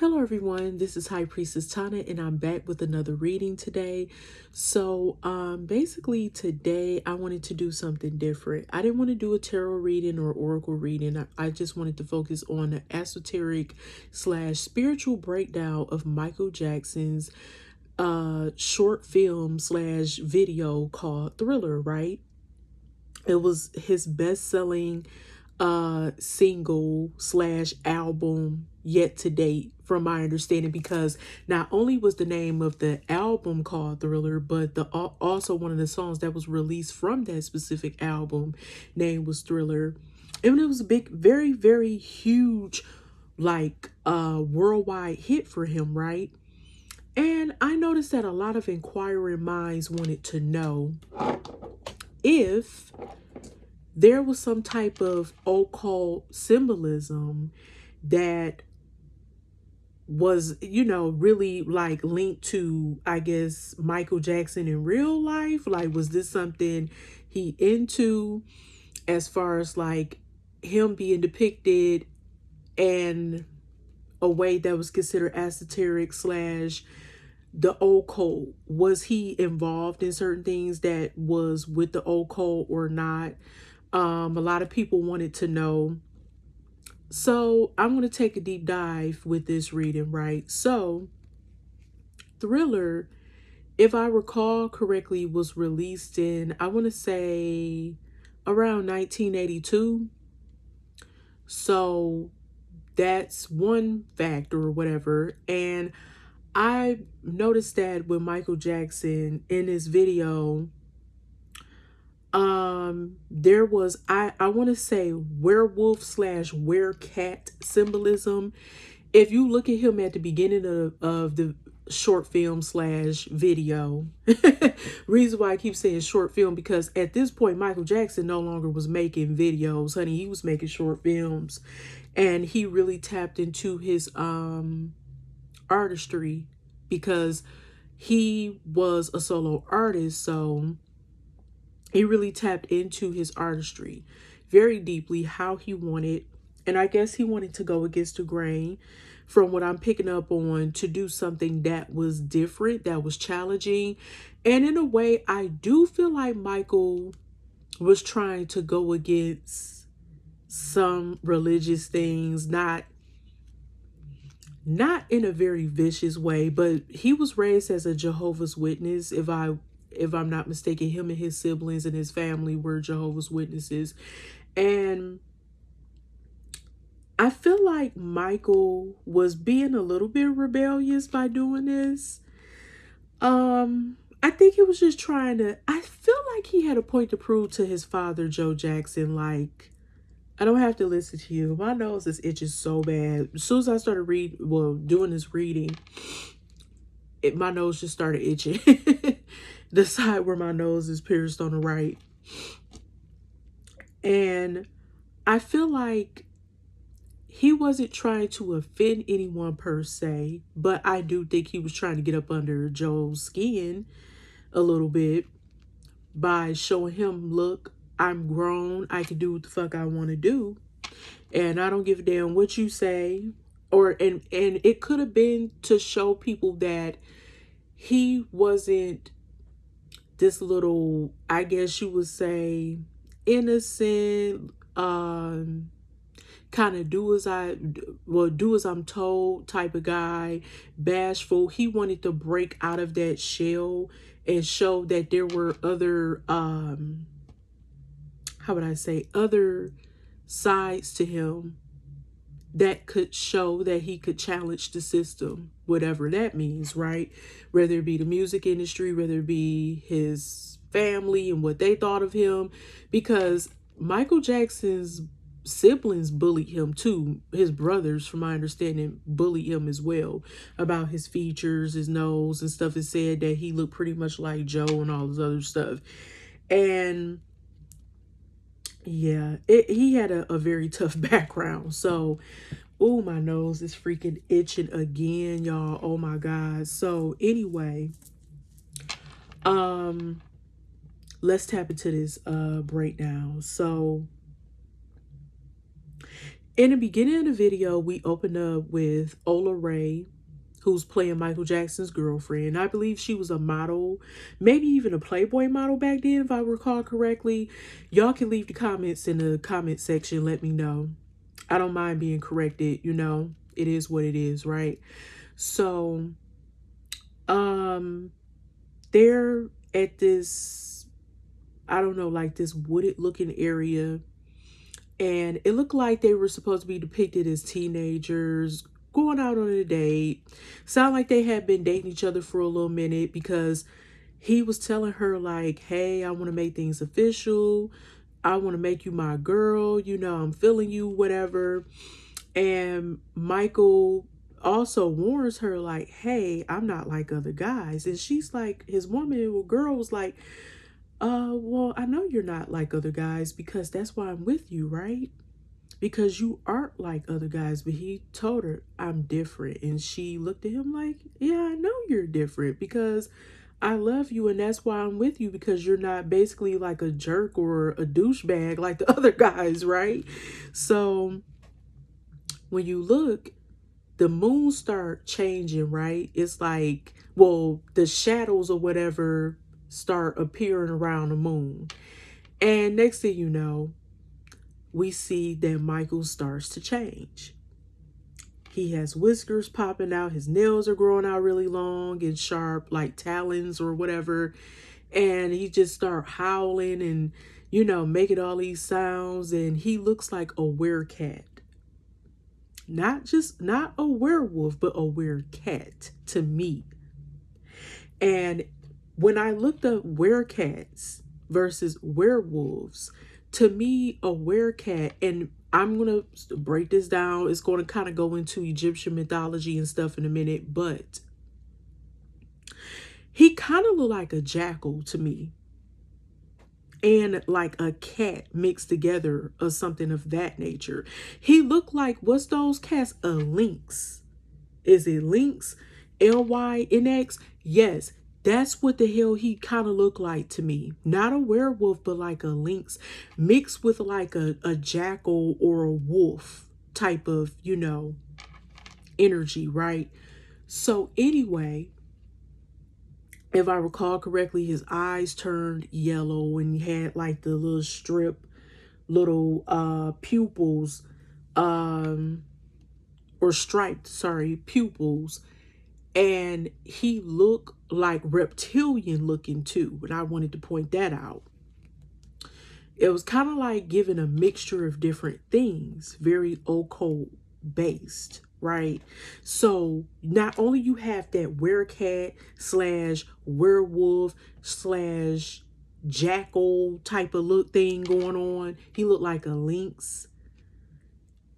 Hello everyone, this is High Priestess Tana and I'm back with another reading today. Basically today I wanted to do something different. I didn't want to do a tarot reading or oracle reading. I just wanted to focus on the esoteric slash spiritual breakdown of Michael Jackson's short film slash video called Thriller, right? It was his best-selling single slash album yet to date, from my understanding, because not only was the name of the album called Thriller, but the also one of the songs that was released from that specific album name was Thriller. And it was a big, very, very huge, like worldwide hit for him, right? And I noticed that a lot of inquiring minds wanted to know if there was some type of occult symbolism that was, really like linked to, I guess, Michael Jackson in real life. Like, was this something he into, as far as like him being depicted in a way that was considered esoteric slash the occult? Was he involved in certain things that was with the occult or not? A lot of people wanted to know. So I'm going to take a deep dive with this reading, right? So Thriller, if I recall correctly, was released in, I want to say, around 1982. So that's one factor or whatever. And I noticed that with Michael Jackson in his video, there was, I want to say, werewolf slash werecat symbolism. If you look at him at the beginning of the short film slash video, reason why I keep saying short film, because at this point Michael Jackson no longer was making videos, honey. He was making short films, and he really tapped into his artistry, because he was a solo artist. So he really tapped into his artistry very deeply, how he wanted. And I guess he wanted to go against the grain, from what I'm picking up on, to do something that was different, that was challenging. And in a way, I do feel like Michael was trying to go against some religious things, not in a very vicious way, but he was raised as a Jehovah's Witness. If I'm not mistaken, him and his siblings and his family were Jehovah's Witnesses. And I feel like Michael was being a little bit rebellious by doing this. I think he was just trying to, I feel like he had a point to prove to his father, Joe Jackson, like, I don't have to listen to you. My nose is itching so bad. As soon as I started doing this reading, my nose just started itching. The side where my nose is pierced on the right. And I feel like he wasn't trying to offend anyone per se, but I do think he was trying to get up under Joe's skin a little bit by showing him, look, I'm grown. I can do what the fuck I want to do. And I don't give a damn what you say. And it could have been to show people that he wasn't this little, I guess you would say, innocent, kind of do as I'm told type of guy, bashful. He wanted to break out of that shell and show that there were other, how would I say, other sides to him that could show that he could challenge the system, whatever that means, right? Whether it be the music industry, whether it be his family and what they thought of him, because Michael Jackson's siblings bullied him too. His brothers, from my understanding, bullied him as well about his features, his nose and stuff. It said that he looked pretty much like Joe and all this other stuff. And yeah, he had a very tough background. So, oh, my nose is freaking itching again, y'all. Oh my God. So anyway, let's tap into this breakdown. So In the beginning of the video, we open up with Ola Ray, who's playing Michael Jackson's girlfriend. I believe she was a model, maybe even a Playboy model back then, if I recall correctly. Y'all can leave the comments in the comment section. Let me know. I don't mind being corrected. You know, it is what it is, right? So, they're at this, I don't know, like this wooded looking area. And it looked like they were supposed to be depicted as teenagers going out on a date. Sound like they had been dating each other for a little minute, because he was telling her like, hey, I want to make things official. I want to make you my girl. You know, I'm feeling you, whatever. And Michael also warns her like, hey, I'm not like other guys. And she's like, his woman or girl was like, well, I know you're not like other guys because that's why I'm with you, right? Because you aren't like other guys. But he told her, I'm different. And she looked at him like, yeah, I know you're different because I love you and that's why I'm with you, because you're not basically like a jerk or a douchebag like the other guys, right? So when you look, the moon start changing, right? It's like, well, the shadows or whatever start appearing around the moon. And next thing you know, we see that Michael starts to change. He has whiskers popping out. His nails are growing out really long and sharp, like talons or whatever. And he just start howling and, you know, making all these sounds. And he looks like a werecat. Not a werewolf, but a werecat to me. And when I looked up werecats versus werewolves, to me, a werecat, and I'm going to break this down. It's going to kind of go into Egyptian mythology and stuff in a minute, but he kind of looked like a jackal to me. And like a cat mixed together or something of that nature. He looked like, what's those cats? A lynx. Is it lynx? Lynx? Yes, that's what the hell he kind of looked like to me. Not a werewolf, but like a lynx mixed with like a jackal or a wolf type of, you know, energy, right? So anyway, if I recall correctly, his eyes turned yellow and he had like the little strip, little pupils, or striped, sorry, pupils. And he looked like reptilian looking too. And I wanted to point that out. It was kind of like giving a mixture of different things, very occult based, right? So not only you have that werecat slash werewolf slash jackal type of look thing going on. He looked like a lynx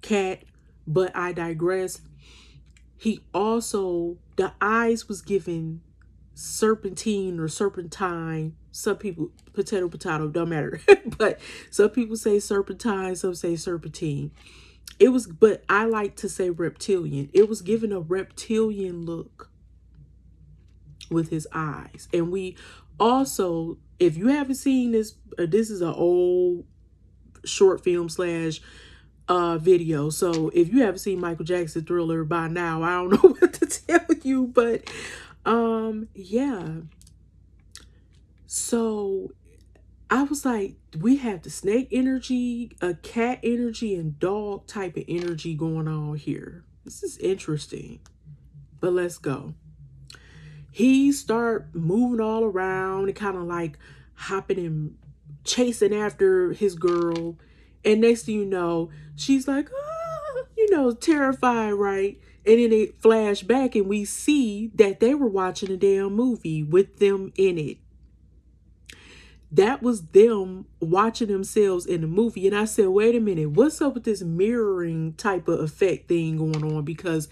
cat, but I digress. He also, the eyes was given serpentine or serpentine. Some people, potato, don't matter. But some people say serpentine, some say serpentine. It was, but I like to say reptilian. It was given a reptilian look with his eyes. And we also, if you haven't seen this, this is an old short film slash video. So if you haven't seen Michael Jackson Thriller by now, I don't know what to tell you, but yeah. So I was like, we have the snake energy, a cat energy, and dog type of energy going on here. This is interesting. But let's go. He start moving all around and kind of like hopping and chasing after his girl. And next thing you know, she's like, ah, you know, terrified, right? And then they flash back and we see that they were watching a damn movie with them in it. That was them watching themselves in the movie. And I said, wait a minute, what's up with this mirroring type of effect thing going on? Because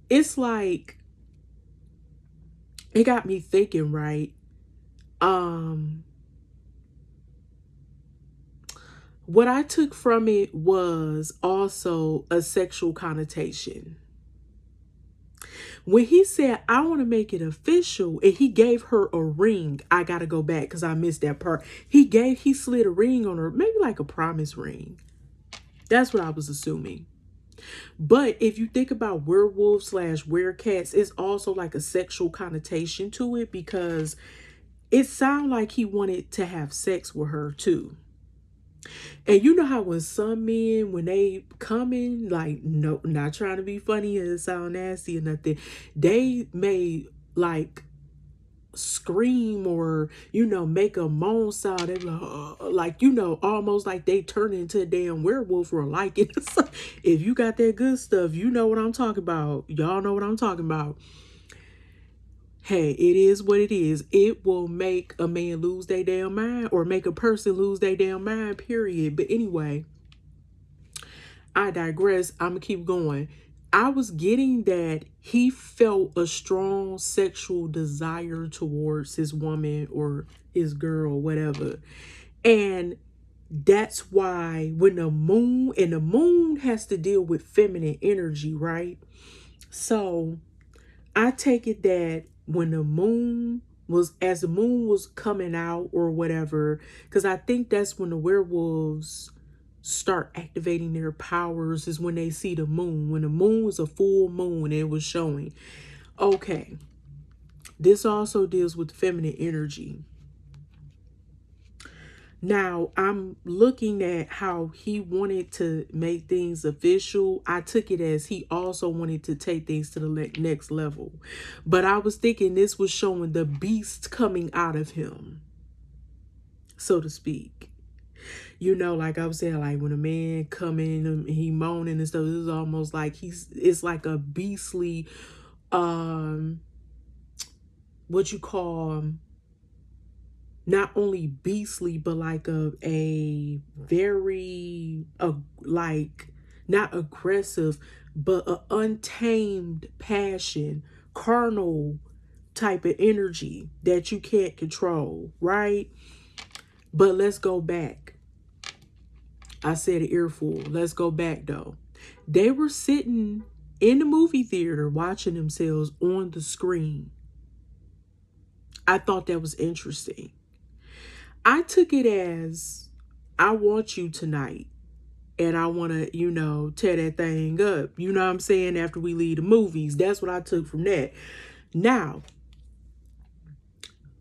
it's like, it got me thinking, right? What I took from it was also a sexual connotation. When he said, I want to make it official, and he gave her a ring. I got to go back because I missed that part. He slid a ring on her, maybe like a promise ring. That's what I was assuming. But if you think about werewolf slash werecats, it's also like a sexual connotation to it, because it sounded like he wanted to have sex with her too. And you know how when some men, when they come in, like, no, not trying to be funny or sound nasty or nothing, they may like scream or, you know, make a moan sound. They like, you know, almost like they turn into a damn werewolf or like it. If you got that good stuff, you know what I'm talking about. Y'all know what I'm talking about. Hey, it is what it is. It will make a man lose their damn mind, or make a person lose their damn mind, period. But anyway, I digress. I'm going to keep going. I was getting that he felt a strong sexual desire towards his woman or his girl, whatever. And that's why when the moon has to deal with feminine energy, right? So I take it that when as the moon was coming out or whatever, because I think that's when the werewolves start activating their powers, is when they see the moon. When the moon was a full moon, it was showing. Okay, this also deals with feminine energy. Now, I'm looking at how he wanted to make things official. I took it as he also wanted to take things to the next level. But I was thinking this was showing the beast coming out of him, so to speak. You know, like I was saying, like when a man come in and he moaning and stuff, this is almost like it's like a beastly, what you call, not only beastly, but like a very, like, not aggressive, but a untamed passion, carnal type of energy that you can't control, right? But let's go back. I said an earful. Let's go back though. They were sitting in the movie theater watching themselves on the screen. I thought that was interesting. I took it as, I want you tonight, and I want to, you know, tear that thing up. You know what I'm saying? After we leave the movies. That's what I took from that. Now,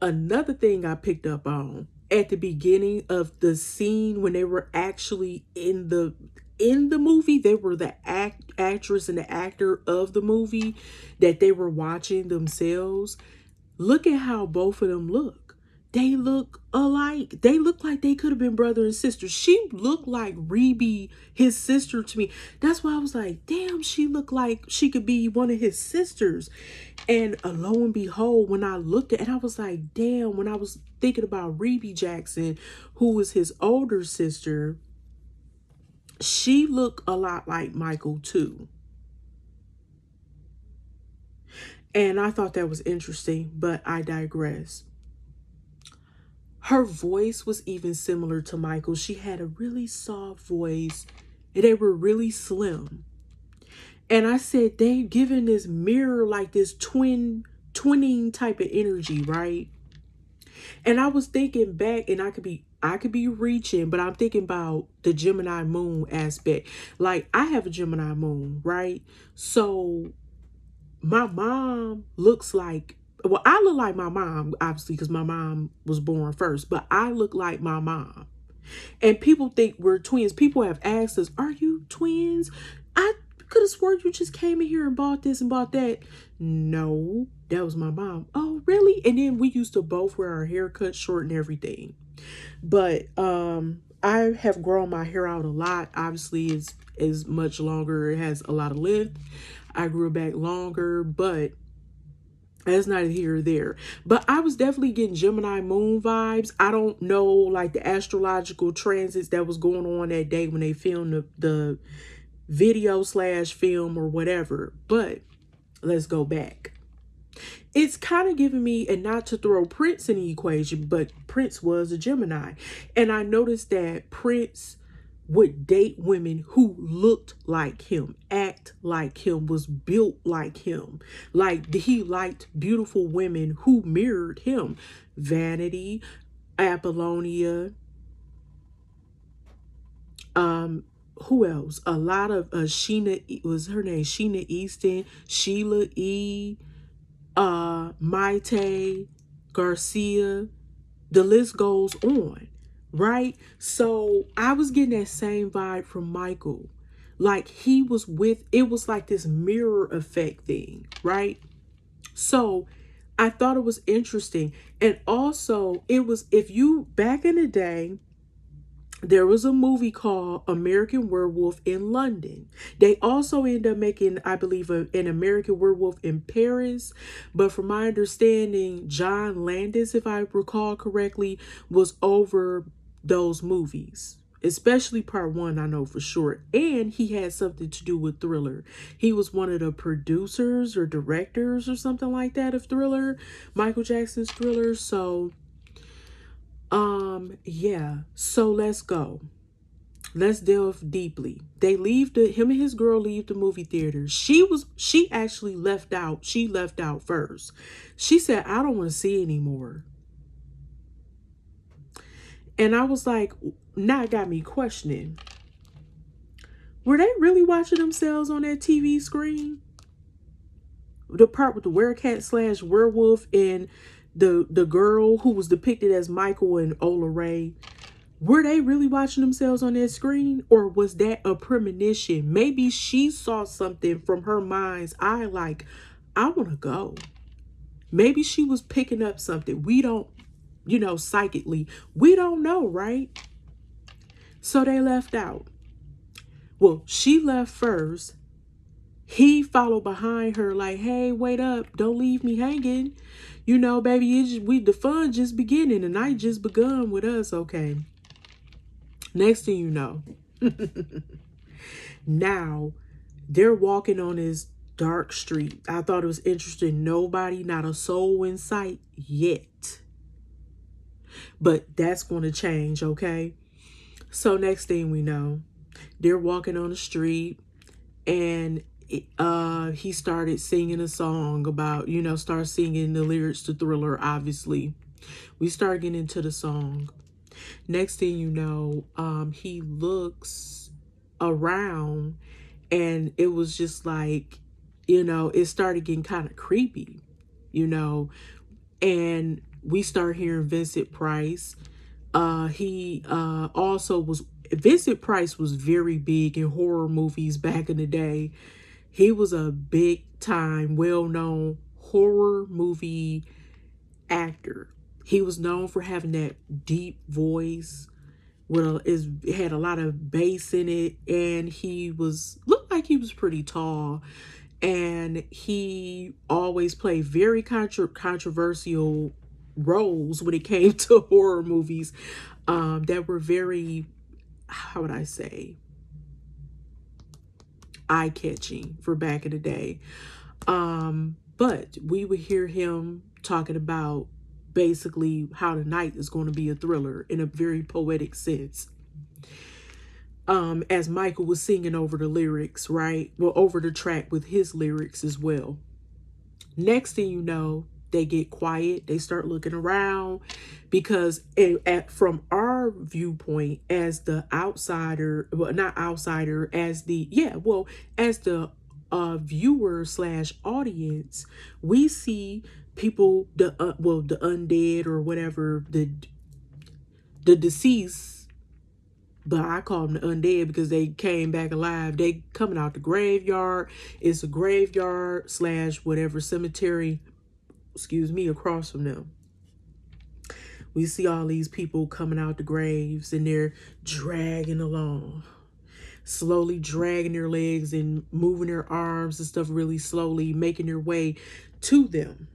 another thing I picked up on at the beginning of the scene when they were actually in the movie, they were the actress and the actor of the movie that they were watching themselves. Look at how both of them look. They look alike. They look like they could have been brother and sister. She looked like Reby, his sister, to me. That's why I was like, damn, she looked like she could be one of his sisters. And lo and behold, when I looked at it, I was like, damn, when I was thinking about Reby Jackson, who was his older sister, she looked a lot like Michael too. And I thought that was interesting, but I digress. Her voice was even similar to Michael. She had a really soft voice, and they were really slim. And I said, they given this mirror, like this twinning type of energy, right? And I was thinking back, and I could be reaching, but I'm thinking about the Gemini moon aspect. Like, I have a Gemini moon, right? So my mom looks like, well, I look like my mom, obviously, because my mom was born first, but I look like my mom. And people think we're twins. People have asked us, are you twins? I could have sworn you just came in here and bought this and bought that. No, that was my mom. Oh, really? And then we used to both wear our hair cut short and everything. But I have grown my hair out a lot. Obviously, it's is much longer. It has a lot of length. I grew it back longer, but that's neither here or there. But I was definitely getting Gemini moon vibes. I don't know, like, the astrological transits that was going on that day when they filmed the video slash film or whatever. But let's go back. It's kind of giving me, and not to throw Prince in the equation, but Prince was a Gemini. And I noticed that Prince would date women who looked like him, act like him, was built like him. Like, he liked beautiful women who mirrored him. Vanity, Apollonia, who else? A lot of Sheena, was her name Sheena Easton, Sheila E, Maite Garcia. The list goes on, right? So I was getting that same vibe from Michael. Like he was with, it was like this mirror effect thing, right? So I thought it was interesting. And also, it was, if you, back in the day, there was a movie called American Werewolf in London. They also ended up making, I believe, an American Werewolf in Paris. But from my understanding, John Landis, if I recall correctly, was over those movies. Especially part one, I know for sure. And he had something to do with Thriller. He was one of the producers or directors or something like that of Thriller, Michael Jackson's Thriller. So yeah, so let's go. Let's delve deeply. They leave him and his girl leave the movie theater. She actually left out. She left out first. She said, I don't want to see anymore. And I was like, now it got me questioning. Were they really watching themselves on that TV screen? The part with the werecat / werewolf and the girl who was depicted as Michael and Ola Ray. Were they really watching themselves on that screen? Or was that a premonition? Maybe she saw something from her mind's eye like, I want to go. Maybe she was picking up something. We don't, psychically. We don't know, right? So they left out. Well, she left first. He followed behind her like, hey, wait up. Don't leave me hanging. Baby, the fun just beginning. The night just begun with us, okay? Next thing you know, now they're walking on this dark street. I thought it was interesting. Nobody, not a soul in sight yet. But that's going to change, okay? So next thing we know, they're walking on the street and he started singing a song about, start singing the lyrics to Thriller, obviously. We start getting into the song. Next thing you know, he looks around and it was just like, it started getting kind of creepy, and we start hearing Vincent Price. He also was, Vincent Price was very big in horror movies back in the day. He was a big time, well-known horror movie actor. He was known for having that deep voice. It had a lot of bass in it, and he looked like he was pretty tall. And he always played very controversial roles when it came to horror movies that were very, how would I say, eye-catching for back in the day. But we would hear him talking about basically how the night is going to be a thriller in a very poetic sense. As Michael was singing over the lyrics, right? Well, over the track with his lyrics as well. Next thing you know, they get quiet. They start looking around because from our viewpoint as the outsider, well, not outsider, as the, as the viewer / audience, we see people, the undead or whatever, the deceased, but I call them the undead because they came back alive. They coming out the graveyard. It's a graveyard / whatever cemetery, across from them. We see all these people coming out the graves and they're dragging along, slowly dragging their legs and moving their arms and stuff really slowly, making their way to them,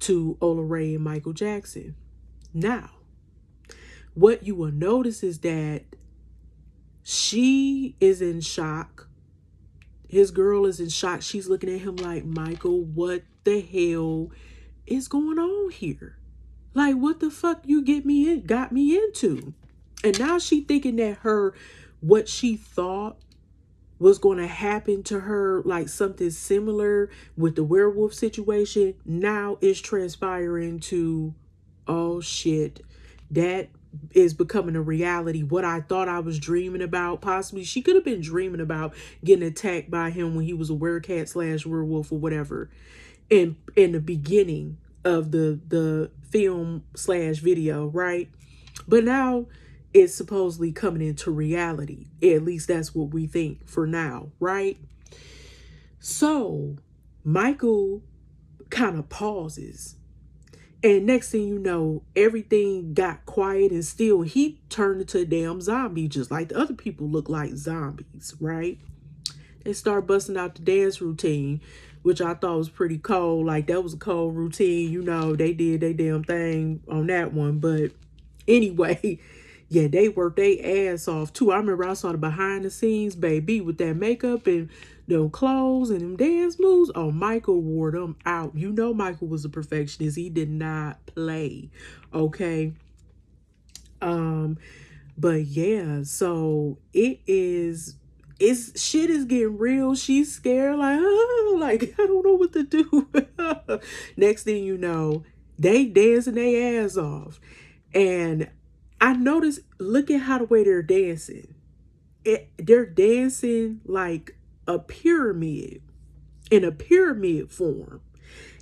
to Ola Ray and Michael Jackson. Now, what you will notice is that she is in shock. His girl is in shock. She's looking at him like, Michael, what the hell is going on here? Like, what the fuck you got me into? And now she thinking that what she thought was going to happen to her, like something similar with the werewolf situation, now is transpiring to, oh shit, that is becoming a reality. What I thought I was dreaming about, possibly she could have been dreaming about getting attacked by him when he was a werecat slash werewolf or whatever in the beginning of the film slash video, right? But now it's supposedly coming into reality. At least that's what we think for now, right? So Michael kind of pauses. And next thing you know, everything got quiet and still. He turned into a damn zombie, just like the other people look like zombies, right? They start busting out the dance routine, which I thought was pretty cold. Like, that was a cold routine. You know, they did their damn thing on that one. But anyway, yeah, they worked their ass off too. I remember I saw the behind the scenes, baby, with that makeup and them clothes and them dance moves. Oh, Michael wore them out. You know Michael was a perfectionist. He did not play. Okay. But yeah, so shit is getting real. She's scared, like, oh, like, I don't know what to do. Next thing you know, they dancing their ass off. And I noticed, look at how the way they're dancing. They're dancing like a pyramid, in a pyramid form.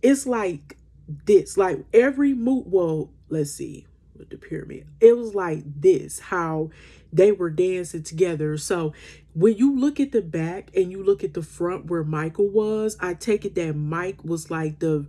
It's like this, like every move. Well, let's see, with the pyramid, it was like this, how they were dancing together. So when you look at the back and you look at the front where Michael was, I take it that Mike was like the